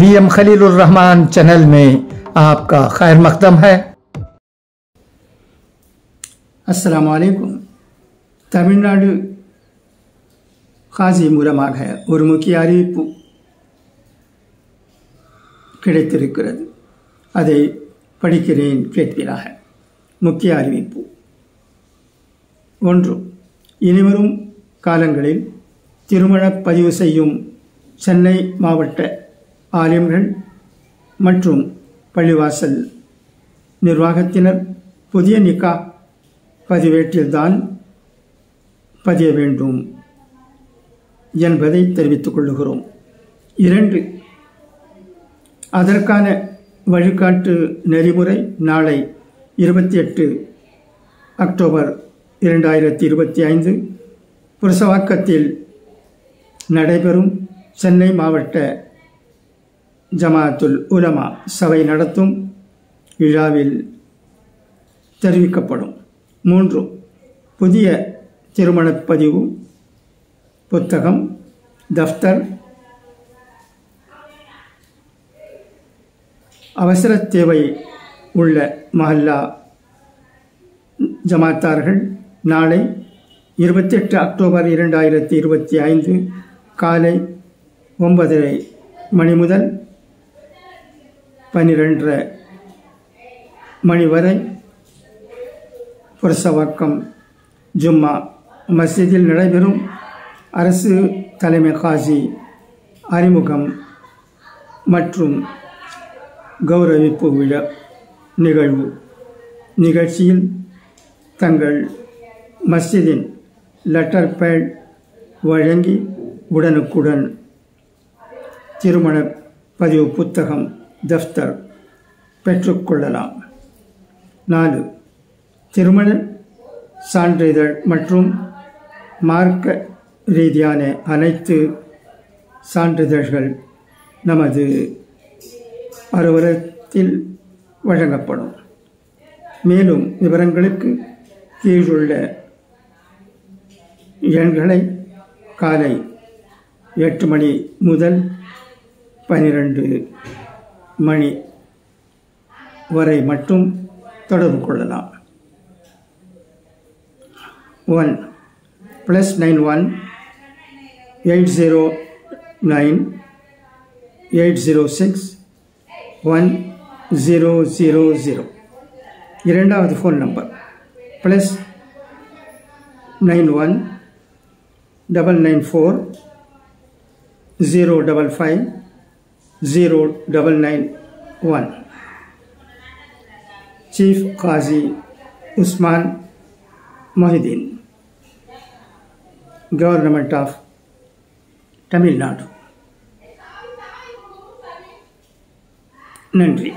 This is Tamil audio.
VM खलीलुर रहमान चैनल में आपका खैर मकदम है। अस्सलामु अलैकुम। தமிழ்நாடு காசி மூலமாக ஒரு முக்கிய அறிவிப்பு கிடைத்திருக்கிறது. அதை படிக்கிறேன், கேட்கிறாக. முக்கிய அறிவிப்பு. 1. இனிவரும் காலங்களில் திருமண பதிவு செய்யும் சென்னை மாவட்ட ஆலிம்கள் மற்றும் பள்ளிவாசல் நிர்வாகத்தினர் புதிய நிக்கா பதிவேட்டில்தான் பதிய வேண்டும் என்பதை தெரிவித்துக் கொள்கிறோம். 2. அதற்கான வழிகாட்டு நெறிமுறை நாளை 28 அக்டோபர் 2025 புரசவாக்கத்தில் நடைபெறும் சென்னை மாவட்ட ஜமாஅத்துல் உலமா சபை நடத்தும் விழாவில் தெரிவிக்கப்படும். 3. புதிய திருமணப்பதிவு புத்தகம், தஃப்தர், அவசர தேவை உள்ள மஹல்லா ஜமாத்தார்கள் நாளை 28 அக்டோபர் 2025 காலை 9:30 மணி முதல் 12:30 மணி வரை புரசவாக்கம் ஜும்மா மஸ்ஜிதில் நடைபெறும் அரசு தலைமை காசி அறிமுகம் மற்றும் கௌரவிப்பு விழா நிகழ்ச்சியில் தங்கள் மஸ்ஜிதின் லெட்டர் பேட் வழங்கி உடனுக்குடன் திருமண பதிவு புத்தகம், தஃப்தர் பெற்றுக்கொள்ளலாம். 4. திருமண சான்றிதழ் மற்றும் மார்க்க ரீதியான அனைத்து சான்றிதழ்கள் நமது அலுவலகத்தில் வழங்கப்படும். மேலும் விவரங்களுக்கு கீழுள்ள எண்களை காலை 8 மணி முதல் 12 மணி வரை மட்டும் தொடர்பு கொள்ளலாம். 1 +91 809 806 1000. இரண்டாவது phone number +91 994 055 0991. Chief Qazi Usman Mohideen, government of Tamil Nadu. நன்றி.